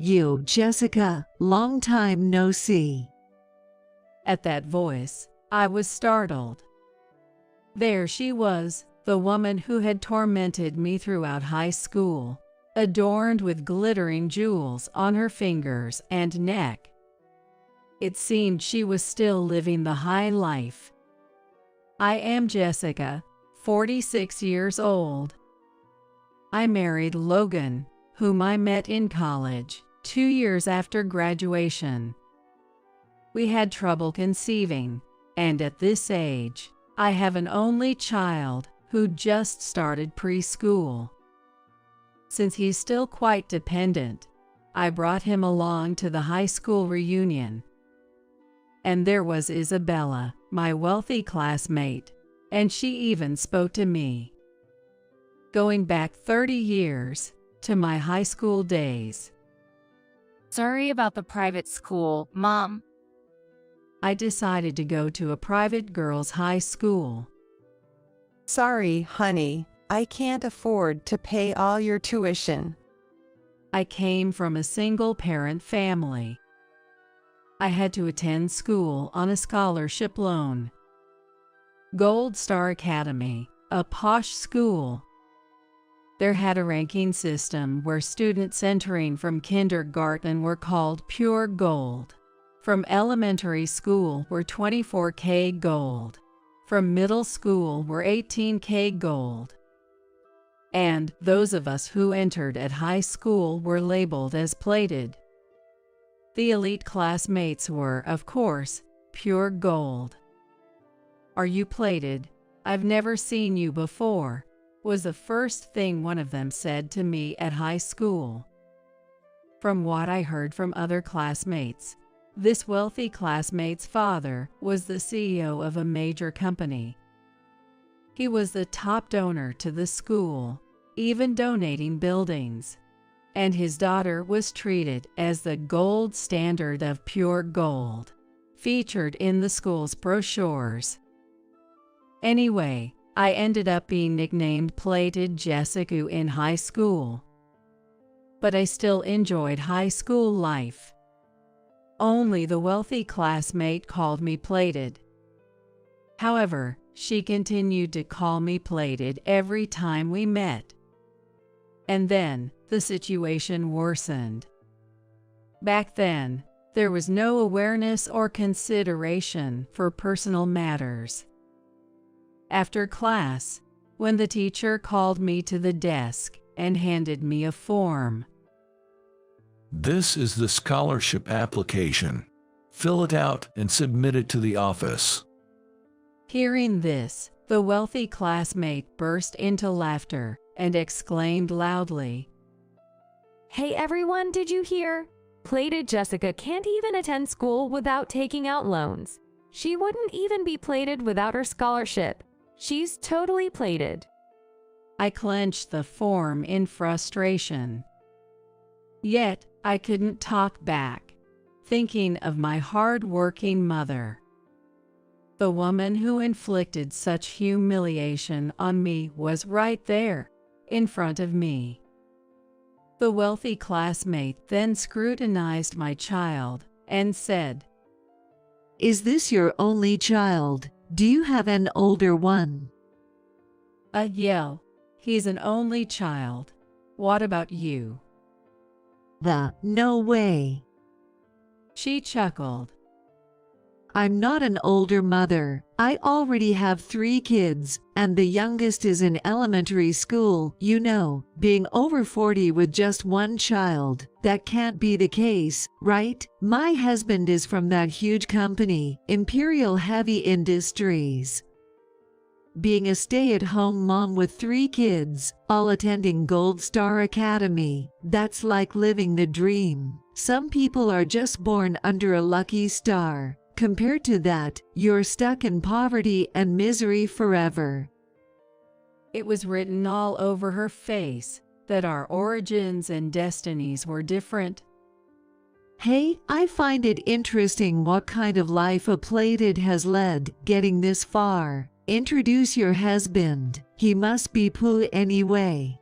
"You, Jessica, long time no see." At that voice, I was startled. There she was, the woman who had tormented me throughout high school, adorned with glittering jewels on her fingers and neck. It seemed she was still living the high life. I am Jessica, 46 years old. I married Logan, whom I met in college, 2 years after graduation. We had trouble conceiving, and at this age, I have an only child who just started preschool. Since he's still quite dependent, I brought him along to the high school reunion. And there was Isabella, my wealthy classmate, and she even spoke to me. Going back 30 years, to my high school days. Sorry about the private school, Mom. I decided to go to a private girls' high school. Sorry, honey, I can't afford to pay all your tuition. I came from a single-parent family. I had to attend school on a scholarship loan. Gold Star Academy, a posh school. There had a ranking system where students entering from kindergarten were called pure gold. From elementary school were 24K gold. From middle school were 18K gold. And those of us who entered at high school were labeled as plated. The elite classmates were, of course, pure gold. "Are you plated? I've never seen you before," was the first thing one of them said to me at high school. From what I heard from other classmates, this wealthy classmate's father was the CEO of a major company. He was the top donor to the school, even donating buildings. And his daughter was treated as the gold standard of pure gold, featured in the school's brochures. Anyway, I ended up being nicknamed Plated Jessica in high school. But I still enjoyed high school life. Only the wealthy classmate called me Plated. However, she continued to call me Plated every time we met. And then, the situation worsened. Back then, there was no awareness or consideration for personal matters. After class, when the teacher called me to the desk and handed me a form. "This is the scholarship application. Fill it out and submit it to the office." Hearing this, the wealthy classmate burst into laughter and exclaimed loudly, "Hey everyone, did you hear? Plated Jessica can't even attend school without taking out loans. She wouldn't even be plated without her scholarship. She's totally plated." I clenched the form in frustration. Yet, I couldn't talk back, thinking of my hard-working mother. The woman who inflicted such humiliation on me was right there, in front of me. The wealthy classmate then scrutinized my child and said, "Is this your only child? Do you have an older one?" Yeah, he's an only child. What about you?" No way." She chuckled. "I'm not an older mother. I already have 3 kids, and the youngest is in elementary school. You know, being over 40 with just 1 child, that can't be the case, right? My husband is from that huge company, Imperial Heavy Industries. Being a stay-at-home mom with 3 kids, all attending Gold Star Academy, that's like living the dream. Some people are just born under a lucky star. Compared to that, you're stuck in poverty and misery forever." It was written all over her face that our origins and destinies were different. Hey, I find it interesting what kind of life a plated has led, getting this far. Introduce your husband. He must be poo anyway.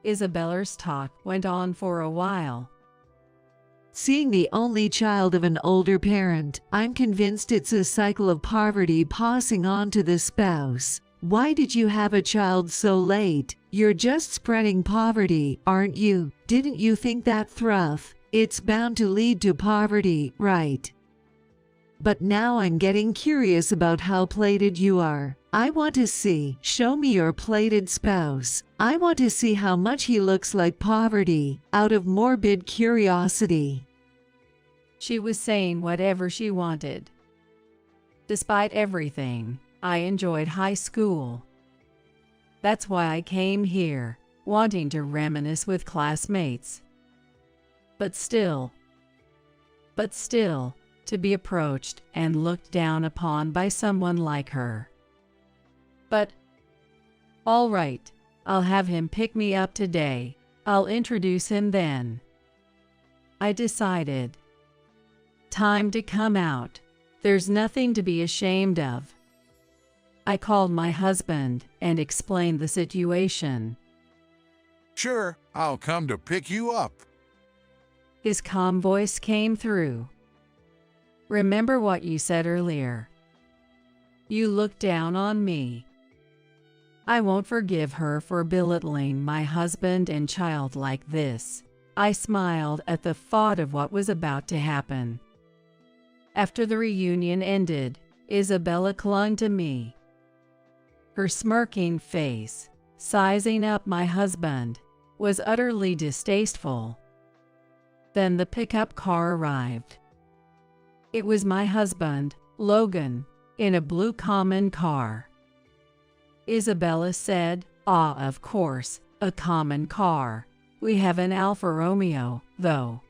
Isabella's talk went on for a while. Seeing the only child of an older parent, I'm convinced it's a cycle of poverty passing on to the spouse. Why did you have a child so late? You're just spreading poverty, aren't you? Didn't you think that through? It's bound to lead to poverty, right? But now I'm getting curious about how plated you are. I want to see. Show me your plated spouse. I want to see how much he looks like poverty, out of morbid curiosity. She was saying whatever she wanted. Despite everything, I enjoyed high school. That's why I came here, wanting to reminisce with classmates. But still, to be approached and looked down upon by someone like her. But, all right, I'll have him pick me up today. I'll introduce him then. I decided. Time to come out. There's nothing to be ashamed of. I called my husband and explained the situation. Sure, I'll come to pick you up. His calm voice came through. Remember what you said earlier. You looked down on me. I won't forgive her for belittling my husband and child like this. I smiled at the thought of what was about to happen. After the reunion ended, Isabella clung to me. Her smirking face, sizing up my husband, was utterly distasteful. Then the pickup car arrived. It was my husband, Logan, in a blue common car. Isabella said, "Ah, of course, a common car. We have an Alfa Romeo, though."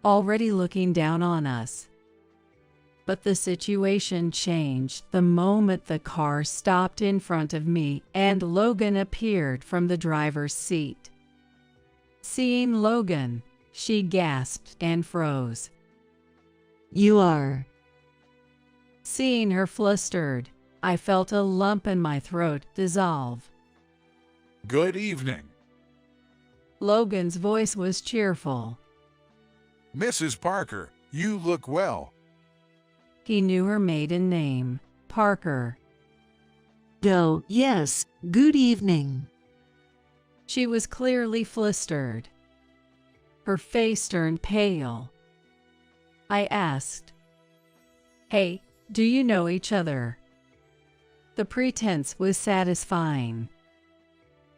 Already looking down on us. But the situation changed the moment the car stopped in front of me and Logan appeared from the driver's seat. Seeing Logan, she gasped and froze. You are. Seeing her flustered, I felt a lump in my throat dissolve. Good evening. Logan's voice was cheerful. Mrs. Parker, you look well. He knew her maiden name, Parker. Oh, yes, good evening. She was clearly flustered. Her face turned pale. I asked, "Hey, do you know each other?" The pretense was satisfying.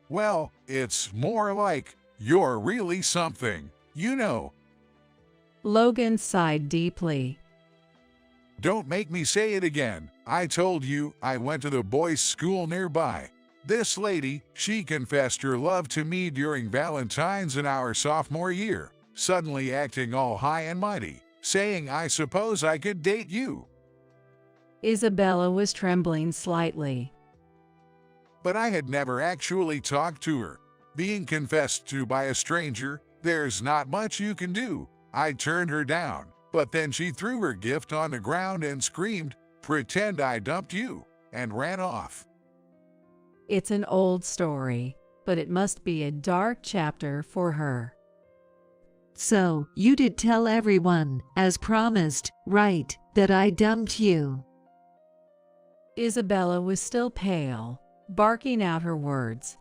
Well, it's more like you're really something, you know. Logan sighed deeply. Don't make me say it again. I told you I went to the boys' school nearby. This lady, she confessed her love to me during Valentine's in our sophomore year, suddenly acting all high and mighty, saying I suppose I could date you. Isabella was trembling slightly. But I had never actually talked to her. Being confessed to by a stranger, there's not much you can do. I turned her down, but then she threw her gift on the ground and screamed, "Pretend I dumped you," and ran off. It's an old story, but it must be a dark chapter for her. So, you did tell everyone, as promised, right, that I dumped you. Isabella was still pale, barking out her words.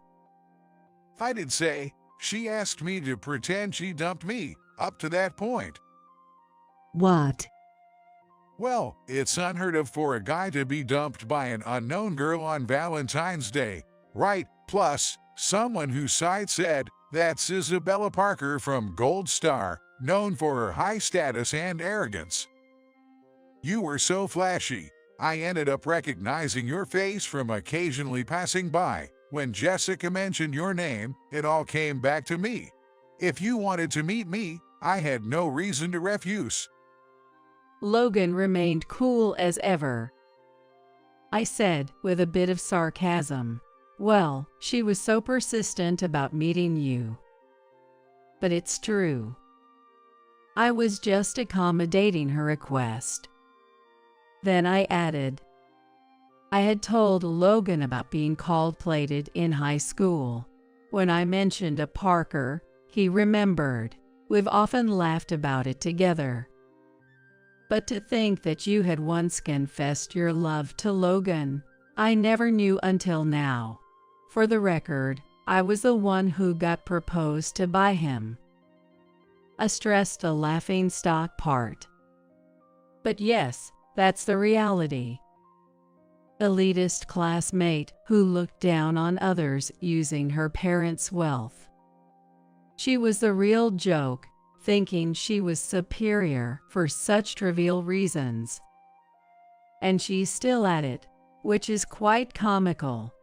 I did say, she asked me to pretend she dumped me, up to that point. What? Well, it's unheard of for a guy to be dumped by an unknown girl on Valentine's Day, right? Plus, someone whose side said, that's Isabella Parker from Gold Star, known for her high status and arrogance. You were so flashy, I ended up recognizing your face from occasionally passing by. When Jessica mentioned your name, it all came back to me. If you wanted to meet me, I had no reason to refuse. Logan remained cool as ever. I said, with a bit of sarcasm, "Well, she was so persistent about meeting you." But it's true. I was just accommodating her request. Then I added, I had told Logan about being called plated in high school. When I mentioned a Parker, he remembered. We've often laughed about it together. But to think that you had once confessed your love to Logan, I never knew until now. For the record, I was the one who got proposed to by him. I stressed a laughing stock part. But yes, that's the reality. Elitist classmate who looked down on others using her parents' wealth. She was the real joke, thinking she was superior for such trivial reasons. And she's still at it, which is quite comical.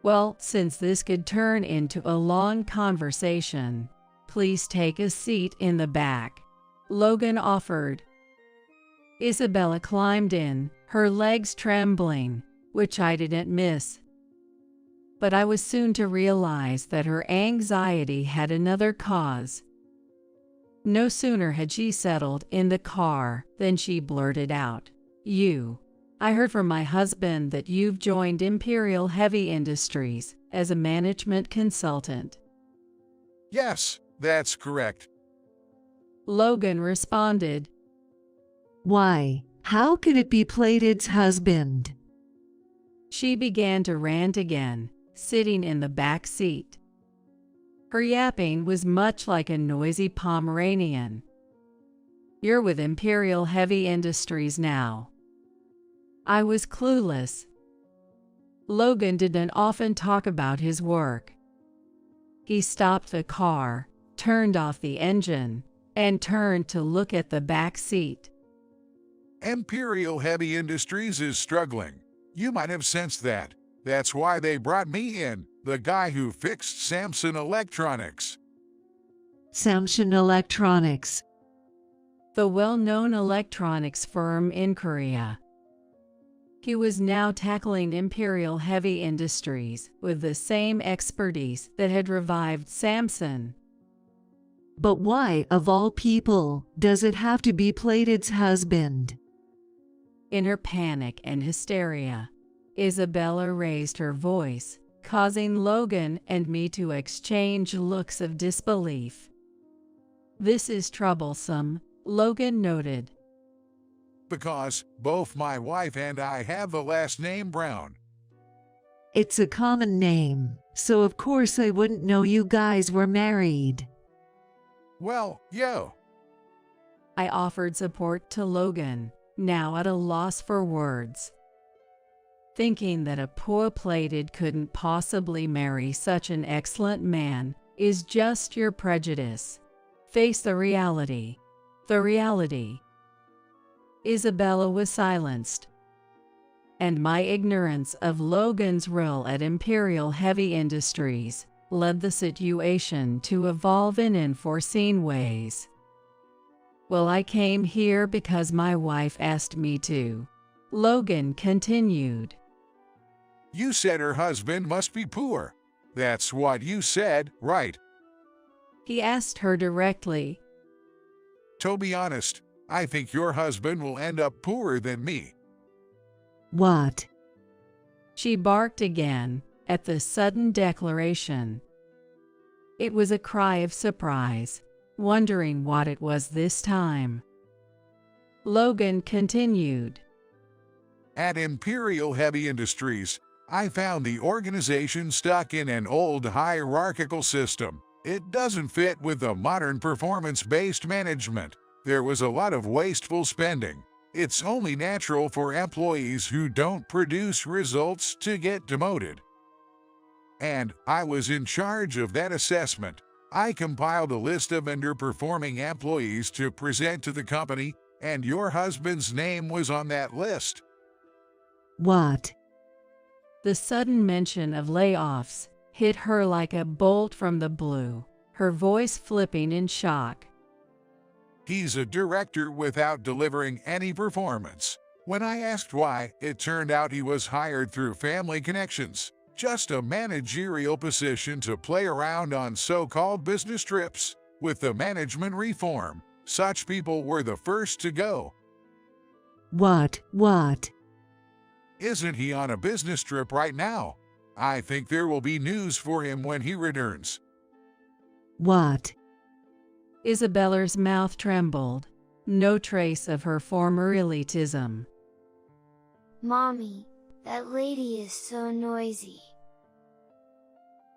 Well, since this could turn into a long conversation, please take a seat in the back, Logan offered. Isabella climbed in, her legs trembling, which I didn't miss. But I was soon to realize that her anxiety had another cause. No sooner had she settled in the car than she blurted out, I heard from my husband that you've joined Imperial Heavy Industries as a management consultant." Yes, that's correct. Logan responded. Why? How could it be Plated's husband? She began to rant again, sitting in the back seat. Her yapping was much like a noisy Pomeranian. "You're with Imperial Heavy Industries now." I was clueless. Logan didn't often talk about his work. He stopped the car, turned off the engine, and turned to look at the back seat. Imperial Heavy Industries is struggling. You might have sensed that. That's why they brought me in, the guy who fixed Samson Electronics. Samson Electronics. The well-known electronics firm in Korea. He was now tackling Imperial Heavy Industries with the same expertise that had revived Samson. But why, of all people, does it have to be Plated's husband? In her panic and hysteria, Isabella raised her voice, causing Logan and me to exchange looks of disbelief. "This is troublesome," Logan noted. Because both my wife and I have the last name Brown. It's a common name, so of course I wouldn't know you guys were married. Well, yo. I offered support to Logan, now at a loss for words. Thinking that a poor Plated couldn't possibly marry such an excellent man is just your prejudice. Face the reality. The reality. Isabella was silenced, and my ignorance of Logan's role at Imperial Heavy Industries led the situation to evolve in unforeseen ways. "Well, I came here because my wife asked me to," Logan continued. You said her husband must be poor. That's what you said, right? He asked her directly. To be honest, I think your husband will end up poorer than me. What? She barked again at the sudden declaration. It was a cry of surprise, wondering what it was this time. Logan continued. At Imperial Heavy Industries, I found the organization stuck in an old hierarchical system. It doesn't fit with the modern performance-based management. There was a lot of wasteful spending. It's only natural for employees who don't produce results to get demoted. And I was in charge of that assessment. I compiled a list of underperforming employees to present to the company, and your husband's name was on that list. What? The sudden mention of layoffs hit her like a bolt from the blue, her voice flipping in shock. He's a director without delivering any performance. When I asked why, it turned out he was hired through family connections. Just a managerial position to play around on so-called business trips. With the management reform, such people were the first to go. What? Isn't he on a business trip right now? I think there will be news for him when he returns. What? Isabella's mouth trembled, no trace of her former elitism. Mommy, that lady is so noisy.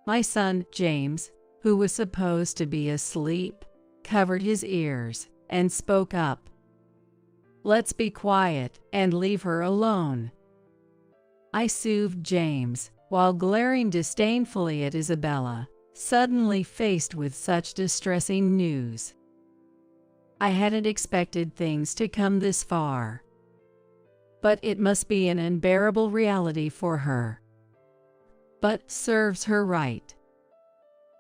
My son, James, who was supposed to be asleep, covered his ears and spoke up. Let's be quiet and leave her alone. I soothed James, while glaring disdainfully at Isabella, suddenly faced with such distressing news. I hadn't expected things to come this far. But it must be an unbearable reality for her. But serves her right.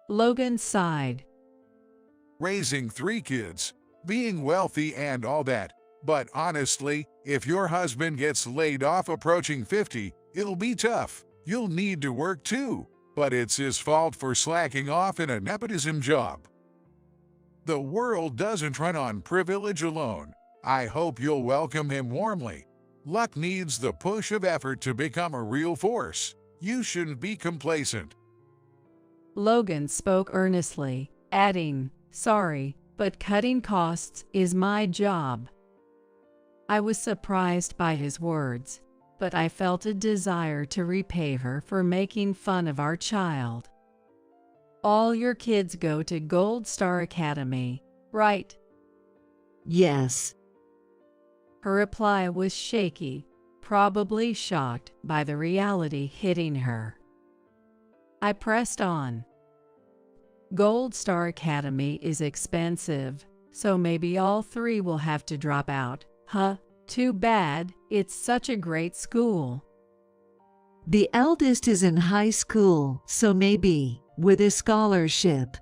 Logan sighed. Raising 3 kids, being wealthy and all that, but honestly, if your husband gets laid off approaching 50, it'll be tough. You'll need to work too, but it's his fault for slacking off in a nepotism job. The world doesn't run on privilege alone. I hope you'll welcome him warmly. Luck needs the push of effort to become a real force. You shouldn't be complacent. Logan spoke earnestly, adding, sorry, but cutting costs is my job. I was surprised by his words, but I felt a desire to repay her for making fun of our child. All your kids go to Gold Star Academy, right? Yes. Her reply was shaky, probably shocked by the reality hitting her. I pressed on. Gold Star Academy is expensive, so maybe all 3 will have to drop out. Huh, too bad, it's such a great school. The eldest is in high school, so maybe, with a scholarship.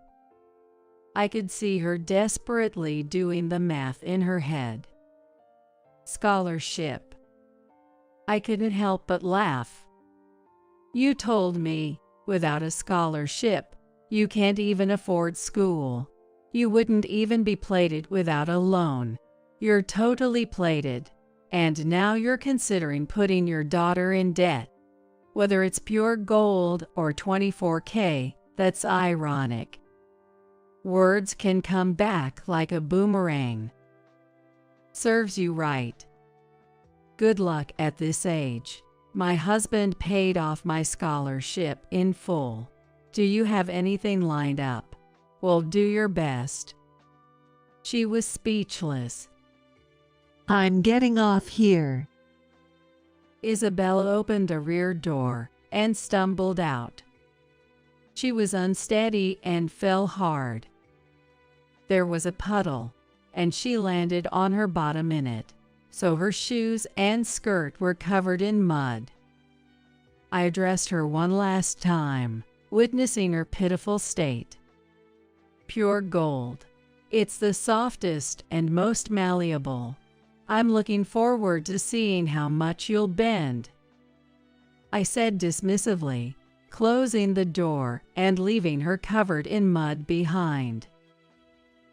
I could see her desperately doing the math in her head. Scholarship. I couldn't help but laugh. You told me, without a scholarship, you can't even afford school. You wouldn't even be plated without a loan. You're totally plated, and now you're considering putting your daughter in debt. Whether it's pure gold or 24K, that's ironic. Words can come back like a boomerang. Serves you right. Good luck at this age. My husband paid off my scholarship in full. Do you have anything lined up? Well, do your best. She was speechless. I'm getting off here. Isabella opened a rear door and stumbled out. She was unsteady and fell hard. There was a puddle, and she landed on her bottom in it, so her shoes and skirt were covered in mud. I addressed her one last time, witnessing her pitiful state. Pure gold. It's the softest and most malleable. I'm looking forward to seeing how much you'll bend, I said dismissively, closing the door and leaving her covered in mud behind.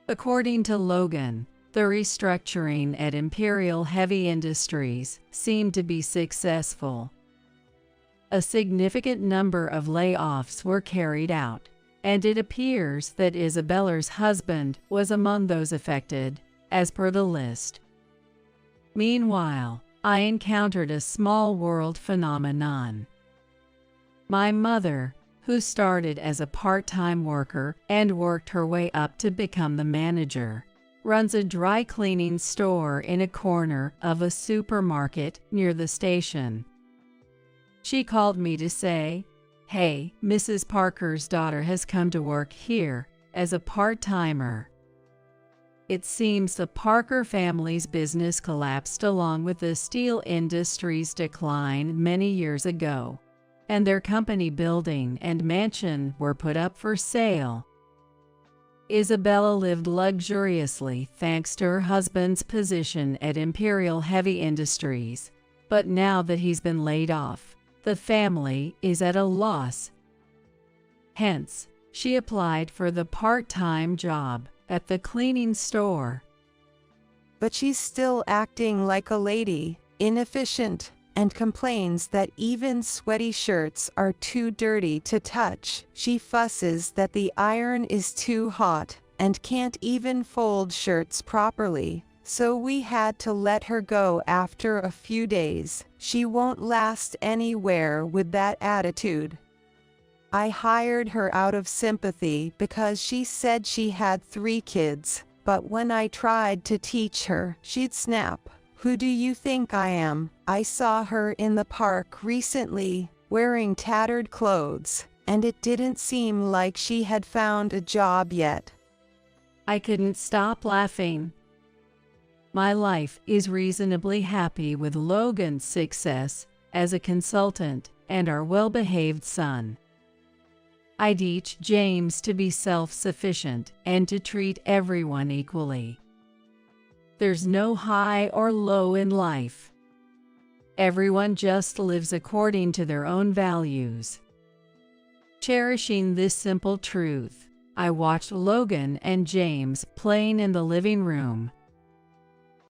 According to Logan, the restructuring at Imperial Heavy Industries seemed to be successful. A significant number of layoffs were carried out, and it appears that Isabella's husband was among those affected, as per the list. Meanwhile, I encountered a small world phenomenon. My mother, who started as a part-time worker and worked her way up to become the manager, runs a dry cleaning store in a corner of a supermarket near the station. She called me to say, "Hey, Mrs. Parker's daughter has come to work here as a part-timer." It seems the Parker family's business collapsed along with the steel industry's decline many years ago, and their company building and mansion were put up for sale. Isabella lived luxuriously thanks to her husband's position at Imperial Heavy Industries, but now that he's been laid off, the family is at a loss. Hence, she applied for the part-time job at the cleaning store. But she's still acting like a lady, inefficient, and complains that even sweaty shirts are too dirty to touch. She fusses that the iron is too hot, and can't even fold shirts properly. So we had to let her go after a few days. She won't last anywhere with that attitude. I hired her out of sympathy because she said she had 3 kids, but when I tried to teach her, she'd snap. Who do you think I am? I saw her in the park recently, wearing tattered clothes, and it didn't seem like she had found a job yet. I couldn't stop laughing. My life is reasonably happy with Logan's success as a consultant and our well-behaved son. I teach James to be self-sufficient and to treat everyone equally. There's no high or low in life. Everyone just lives according to their own values. Cherishing this simple truth, I watched Logan and James playing in the living room